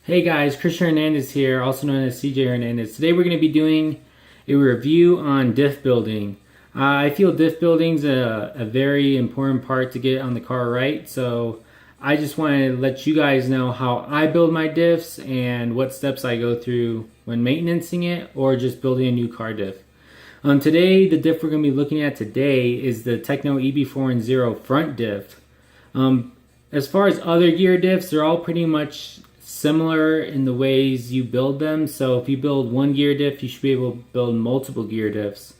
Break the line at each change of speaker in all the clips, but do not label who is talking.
Hey guys, Christian Hernandez here, also known as CJ Hernandez. Today we're going to be doing a review on diff building. I feel diff building is a very important part to get on the car right, so I just want to let you guys know how I build my diffs and what steps I go through when maintaining it or just building a new car diff. Today, the diff we're going to be looking at today is the Tekno eb410 front diff. As far as other gear diffs, they're all pretty much similar in the ways you build them. So if you build one gear diff, you should be able to build multiple gear diffs.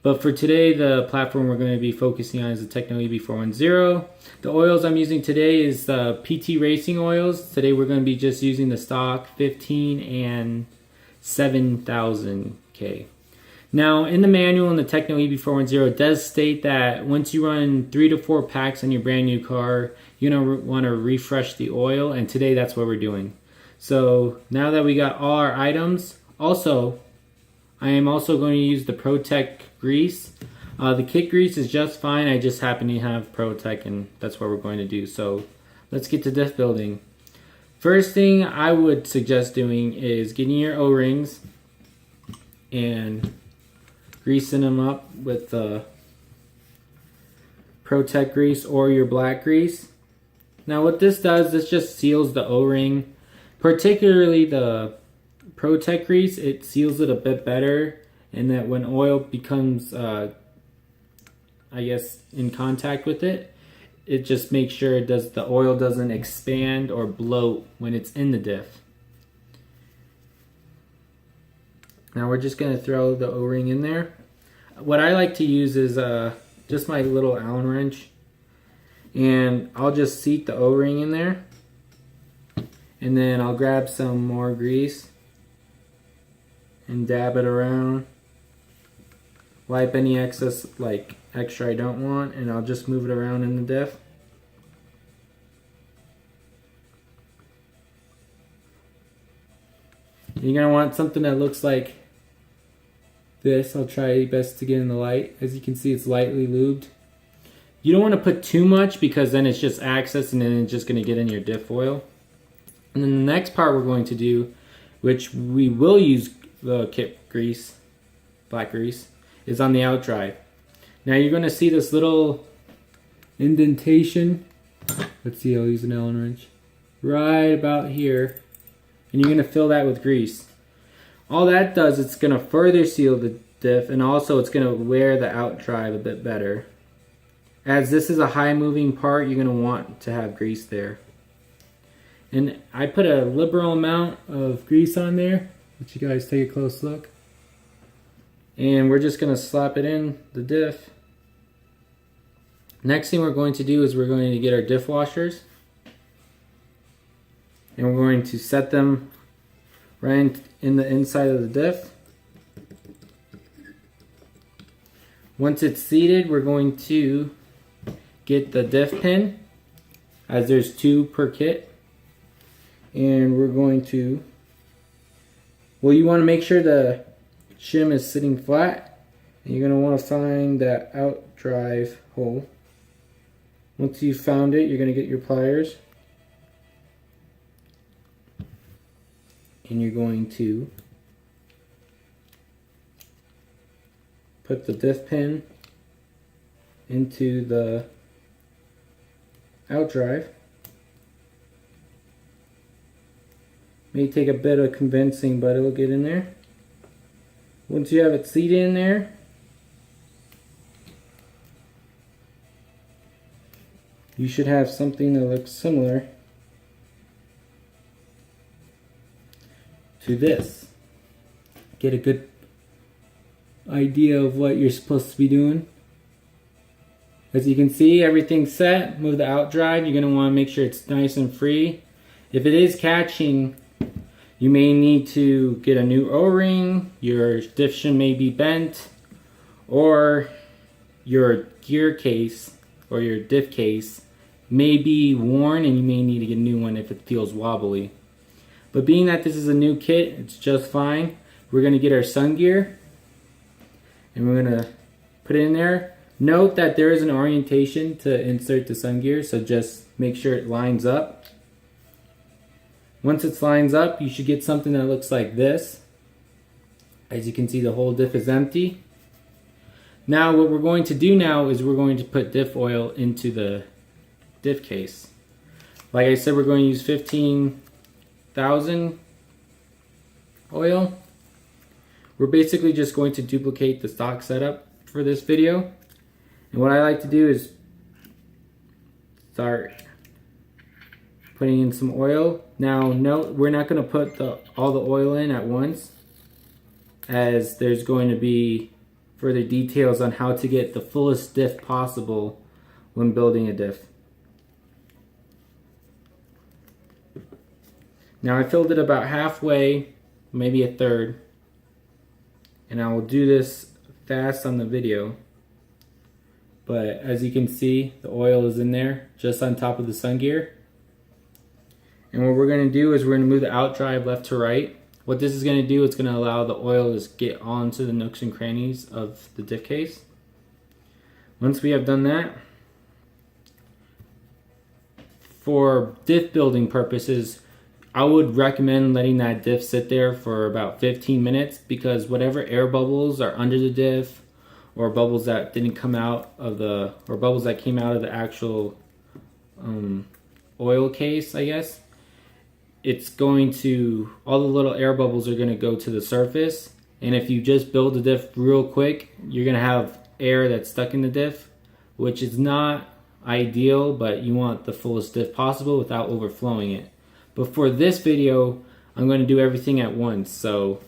But for today, the platform we're going to be focusing on is the Tekno eb410. The oils I'm using today is the PT Racing oils. Today we're going to be just using the stock 15 and 7000K. Now, in the manual in the Tekno eb410, it does state that once you run 3 to 4 packs on your brand new car, you're going to want to refresh the oil, and today that's what we're doing. So now that we got all our items, I am also going to use the ProTech grease. The kit grease is just fine. I just happen to have ProTech, and that's what we're going to do. So let's get to diff building. First thing I would suggest doing is getting your O-rings and greasing them up with the ProTech grease or your black grease. Now what this does, this just seals the O-ring, particularly the ProTech grease. It seals it a bit better, and that when oil becomes, in contact with it, it just makes sure the oil doesn't expand or bloat when it's in the diff. Now we're just going to throw the O-ring in there. What I like to use is just my little Allen wrench, and I'll just seat the O-ring in there, and then I'll grab some more grease and dab it around, wipe any excess extra I don't want, and I'll just move it around in the diff. You're going to want something that looks like this. I'll try best to get in the light. As you can see, it's lightly lubed. You don't want to put too much because then it's just access and then it's just going to get in your diff oil. And then the next part we're going to do, which we will use the kit grease, black grease, is on the outdrive. Now you're going to see this little indentation. Let's see, I'll use an Allen wrench. Right about here. And you're going to fill that with grease. All that does, it's going to further seal the diff, and also it's going to wear the outdrive a bit better. As this is a high moving part, you're going to want to have grease there. And I put a liberal amount of grease on there. Let you guys take a close look. And we're just going to slap it in the diff. Next thing we're going to do is we're going to get our diff washers. And we're going to set them right in the inside of the diff. Once it's seated, we're going to get the diff pin, as there's 2 per kit. And we're going to, you want to make sure the shim is sitting flat, and you're going to want to find that outdrive hole. Once you've found it, you're going to get your pliers, and you're going to put the diff pin into the outdrive. May take a bit of convincing, but it'll get in there. Once you have it seated in there, you should have something that looks similar to this. Get a good idea of what you're supposed to be doing. As you can see, everything's set. Move the outdrive. You're going to want to make sure it's nice and free. If it is catching, you may need to get a new O-ring, your diff shim may be bent, or your gear case or your diff case may be worn and you may need to get a new one if it feels wobbly. But being that this is a new kit, it's just fine. We're going to get our sun gear and we're going to put it in there. Note that there is an orientation to insert the sun gear, so just make sure it lines up. Once it lines up, you should get something that looks like this. As you can see, the whole diff is empty. Now what we're going to do now is we're going to put diff oil into the diff case. Like I said, we're going to use 15,000 oil. We're basically just going to duplicate the stock setup for this video. And what I like to do is start putting in some oil. Now note, we're not going to put all the oil in at once, as there's going to be further details on how to get the fullest diff possible when building a diff. Now I filled it about halfway, maybe a third, and I will do this fast on the video. But as you can see, the oil is in there just on top of the sun gear. And what we're going to do is we're going to move the out drive left to right. What this is going to do, it's going to allow the oil to get onto the nooks and crannies of the diff case. Once we have done that, for diff building purposes, I would recommend letting that diff sit there for about 15 minutes, because whatever air bubbles are under the diff, or bubbles that didn't come out of the, or bubbles that came out of the actual oil case, I guess, it's going to, all the little air bubbles are going to go to the surface. And if you just build the diff real quick, you're going to have air that's stuck in the diff, which is not ideal, but you want the fullest diff possible without overflowing it. But for this video, I'm going to do everything at once. So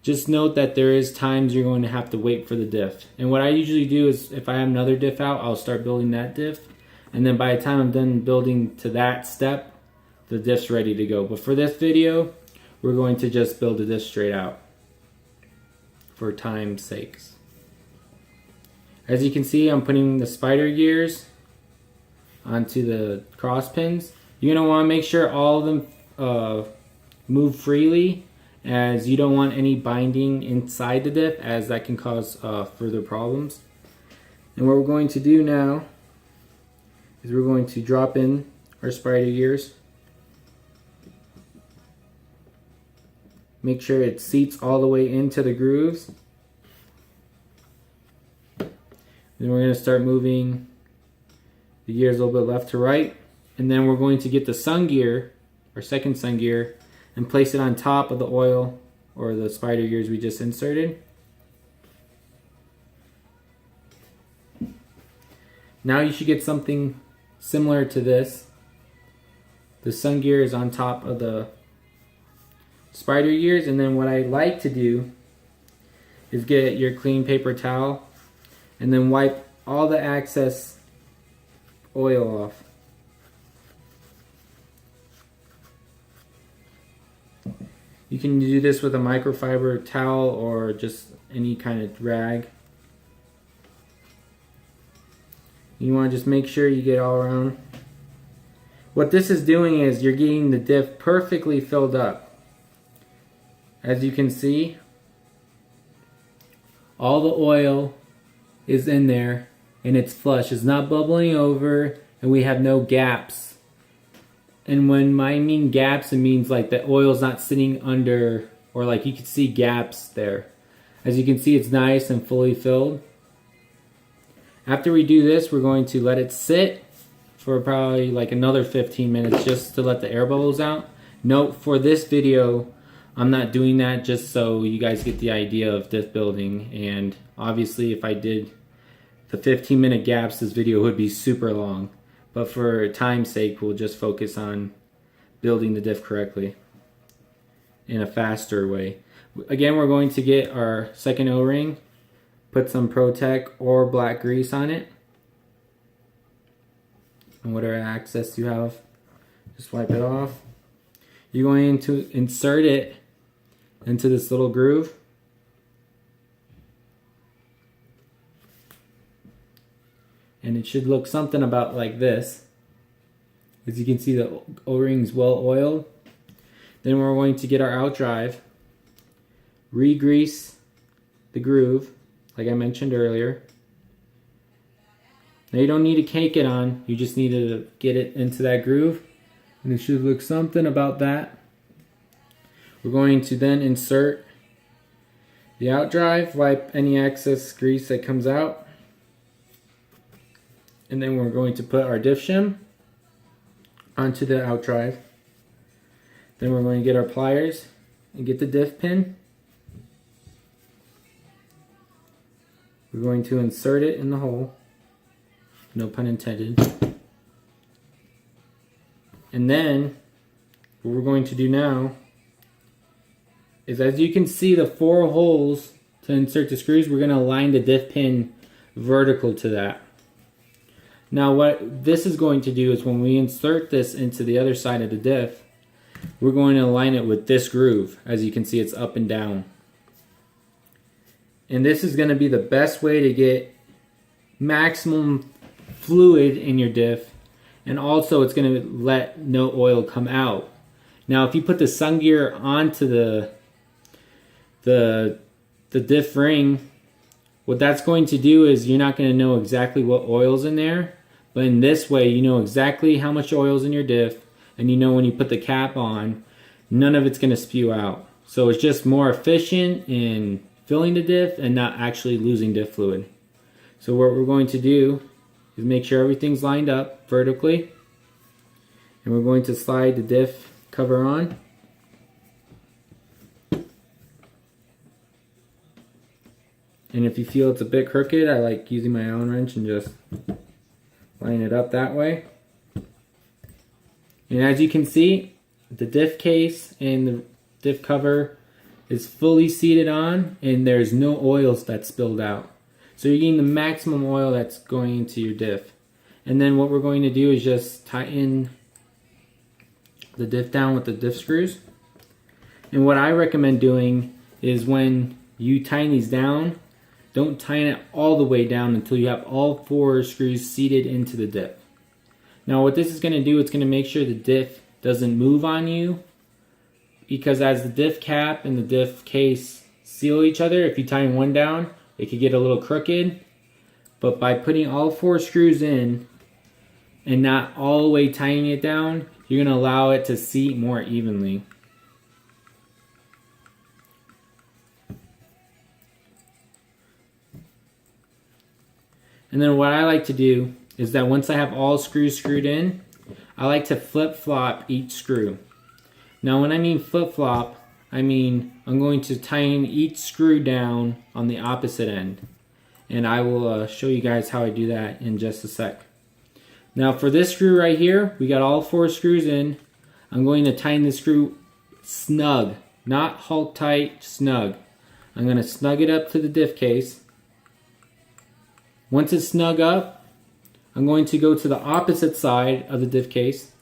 just note that there is times you're going to have to wait for the diff. And what I usually do is, if I have another diff out, I'll start building that diff. And then by the time I'm done building to that step, the diff's ready to go. But for this video, we're going to just build the diff straight out for time's sakes. As you can see, I'm putting the spider gears onto the cross pins. You're going to want to make sure all of them move freely, as you don't want any binding inside the diff, as that can cause further problems. And what we're going to do now is we're going to drop in our spider gears. Make sure it seats all the way into the grooves. Then we're going to start moving the gears a little bit left to right. And then we're going to get the sun gear, our second sun gear, and place it on top of the oil or the spider gears we just inserted. Now you should get something similar to this. The sun gear is on top of the spider gears, and then what I like to do is get your clean paper towel and then wipe all the excess oil off. You can do this with a microfiber towel or just any kind of rag. You want to just make sure you get all around. What this is doing is you're getting the diff perfectly filled up. As you can see, all the oil is in there and it's flush. It's not bubbling over, and we have no gaps. And when I mean gaps, it means like the oil's not sitting under, or like you can see gaps there. As you can see, it's nice and fully filled. After we do this, we're going to let it sit for probably like another 15 minutes just to let the air bubbles out. Note, for this video, I'm not doing that, just so you guys get the idea of diff building. And obviously if I did the 15-minute gaps, this video would be super long. But for time's sake, we'll just focus on building the diff correctly in a faster way. Again, we're going to get our second O-ring, put some Protec or black grease on it, and whatever access you have, just wipe it off. You're going to insert it into this little groove. And it should look something about like this. As you can see, the O-ring's well oiled. Then we're going to get our out drive, re-grease the groove, like I mentioned earlier. Now you don't need to cake it on, you just need to get it into that groove. And it should look something about that. We're going to then insert the outdrive, wipe any excess grease that comes out, and then we're going to put our diff shim onto the outdrive. Then we're going to get our pliers and get the diff pin. We're going to insert it in the hole, no pun intended. And then what we're going to do now is, as you can see the 4 holes to insert the screws, we're going to align the diff pin vertical to that. Now what this is going to do is, when we insert this into the other side of the diff, we're going to align it with this groove. As you can see, it's up and down. And this is going to be the best way to get maximum fluid in your diff, and also it's going to let no oil come out. Now if you put the sun gear onto the diff ring, what that's going to do is you're not going to know exactly what oil's in there, but in this way you know exactly how much oil's in your diff, and you know when you put the cap on, none of it's going to spew out. So it's just more efficient in filling the diff and not actually losing diff fluid. So what we're going to do is make sure everything's lined up vertically, and we're going to slide the diff cover on. And if you feel it's a bit crooked, I like using my Allen wrench and just line it up that way. And as you can see, the diff case and the diff cover is fully seated on, and there's no oils that spilled out. So you're getting the maximum oil that's going into your diff. And then what we're going to do is just tighten the diff down with the diff screws. And what I recommend doing is, when you tighten these down, don't tighten it all the way down until you have all 4 screws seated into the diff. Now what this is going to do, it's going to make sure the diff doesn't move on you, because as the diff cap and the diff case seal each other, if you tighten one down, it could get a little crooked. But by putting all 4 screws in and not all the way tightening it down, you're going to allow it to seat more evenly. And then what I like to do is that once I have all screws screwed in, I like to flip-flop each screw. Now when I mean flip-flop, I mean I'm going to tighten each screw down on the opposite end. And I will show you guys how I do that in just a sec. Now for this screw right here, we got all 4 screws in. I'm going to tighten the screw snug, not Hulk tight, snug. I'm going to snug it up to the diff case. Once it's snug up, I'm going to go to the opposite side of the diff case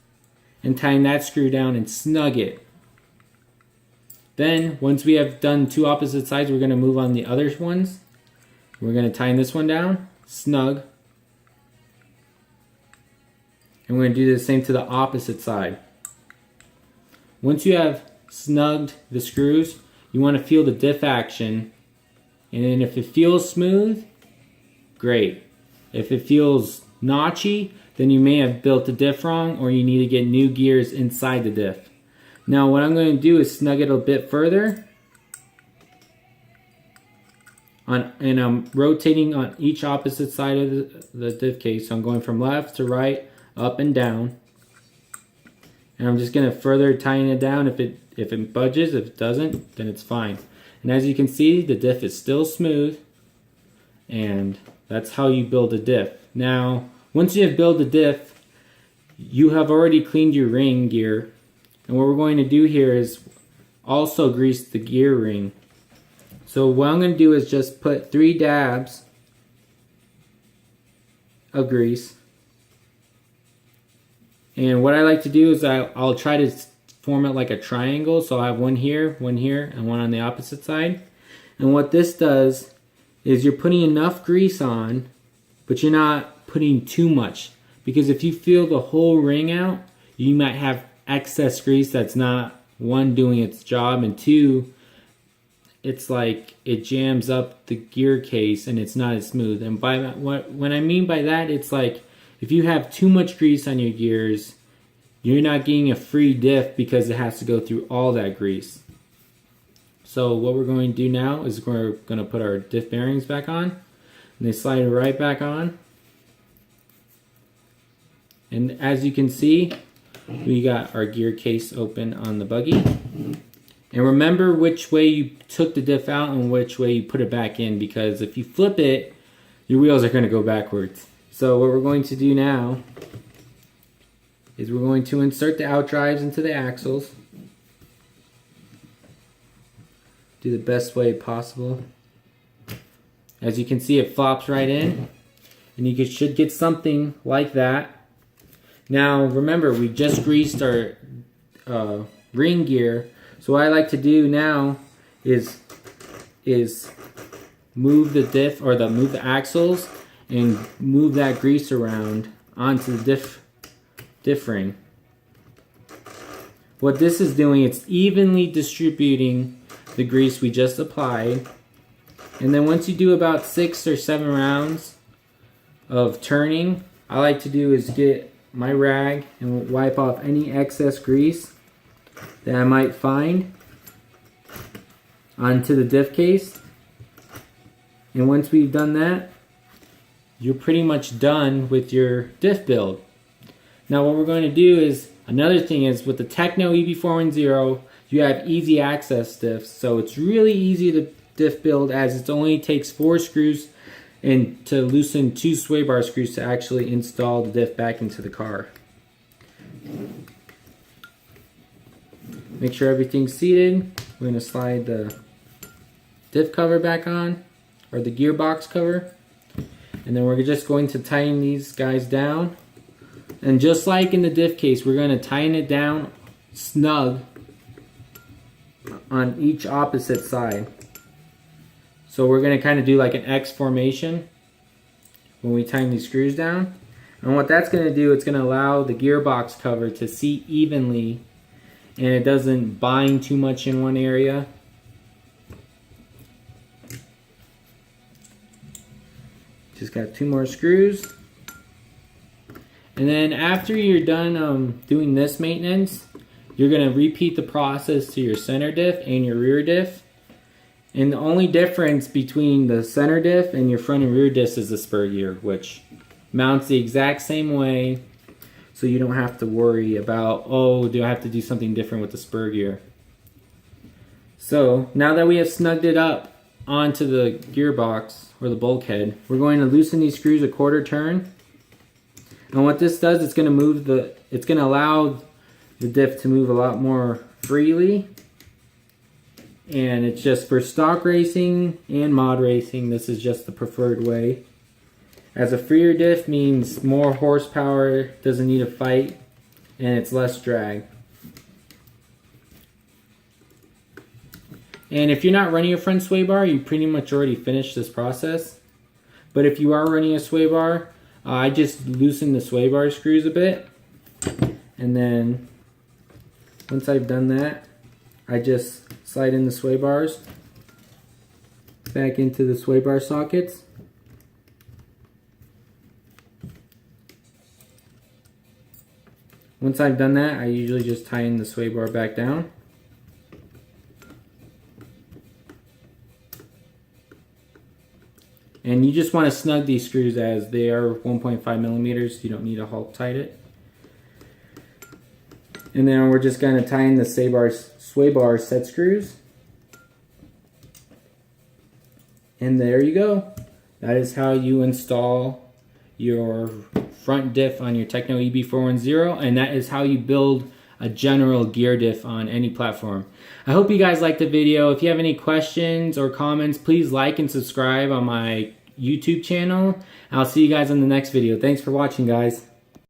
and tighten that screw down and snug it. Then once we have done 2 opposite sides, we're going to move on the other ones. We're going to tighten this one down, snug, and we're going to do the same to the opposite side. Once you have snugged the screws, you want to feel the diff action, and then if it feels smooth, great. If it feels notchy, then you may have built the diff wrong, or you need to get new gears inside the diff. Now what I'm going to do is snug it a bit further, and I'm rotating on each opposite side of the diff case. So I'm going from left to right, up and down, and I'm just going to further tighten it down. If it budges, if it doesn't, then it's fine. And as you can see, the diff is still smooth, and that's how you build a diff. Now once you have built a diff, you have already cleaned your ring gear, and what we're going to do here is also grease the gear ring. So what I'm going to do is just put 3 dabs of grease. And what I like to do is I'll try to form it like a triangle. So I have one here, and one on the opposite side. And what this does is you're putting enough grease on, but you're not putting too much. Because if you feel the whole ring out, you might have excess grease that's not, 1, doing its job, and 2, it's like it jams up the gear case and it's not as smooth. And by that, when I mean by that, it's like if you have too much grease on your gears, you're not getting a free diff because it has to go through all that grease. So what we're going to do now is we're going to put our diff bearings back on, and they slide right back on. And as you can see, we got our gear case open on the buggy. And remember which way you took the diff out and which way you put it back in, because if you flip it, your wheels are going to go backwards. So what we're going to do now is we're going to insert the outdrives into the axles. Do the best way possible. As you can see, it flops right in, and you should get something like that. Now remember, we just greased our ring gear, so what I like to do now is move the diff, or move the axles and move that grease around onto the diff ring. What this is doing, it's evenly distributing the grease we just applied, and then once you do about 6 or 7 rounds of turning, I like to do is get my rag and wipe off any excess grease that I might find onto the diff case. And once we've done that, you're pretty much done with your diff build. Now what we're going to do is, another thing is, with the Tekno eb410, you have easy access diffs, so it's really easy to diff build, as it only takes 4 screws and to loosen 2 sway bar screws to actually install the diff back into the car. Make sure everything's seated. We're going to slide the diff cover back on, or the gearbox cover, and then we're just going to tighten these guys down. And just like in the diff case, we're going to tighten it down snug on each opposite side. So we're going to kind of do like an X formation when we tighten these screws down. And what that's going to do, it's going to allow the gearbox cover to seat evenly, and it doesn't bind too much in one area. Just got 2 more screws. And then after you're done doing this maintenance, you're going to repeat the process to your center diff and your rear diff. And the only difference between the center diff and your front and rear diff is the spur gear, which mounts the exact same way, so you don't have to worry about, oh, do I have to do something different with the spur gear. So now that we have snugged it up onto the gearbox, or the bulkhead, we're going to loosen these screws a 1/4 turn. And what this does, it's going to allow the diff to move a lot more freely. And it's just for stock racing and mod racing, this is just the preferred way. As a freer diff means more horsepower, doesn't need a fight, and it's less drag. And if you're not running a front sway bar, you pretty much already finished this process. But if you are running a sway bar, I just loosen the sway bar screws a bit, and then once I've done that, I just slide in the sway bars back into the sway bar sockets. Once I've done that, I usually just tighten the sway bar back down. And you just want to snug these screws, as they are 1.5 millimeters. You don't need to Hulk tight it. And then we're just going to tighten the sway bar set screws. And there you go. That is how you install your front diff on your Tekno eb410, and that is how you build a general gear diff on any platform. I hope you guys liked the video. If you have any questions or comments, please like and subscribe on my YouTube channel. I'll see you guys on the next video. Thanks for watching, guys.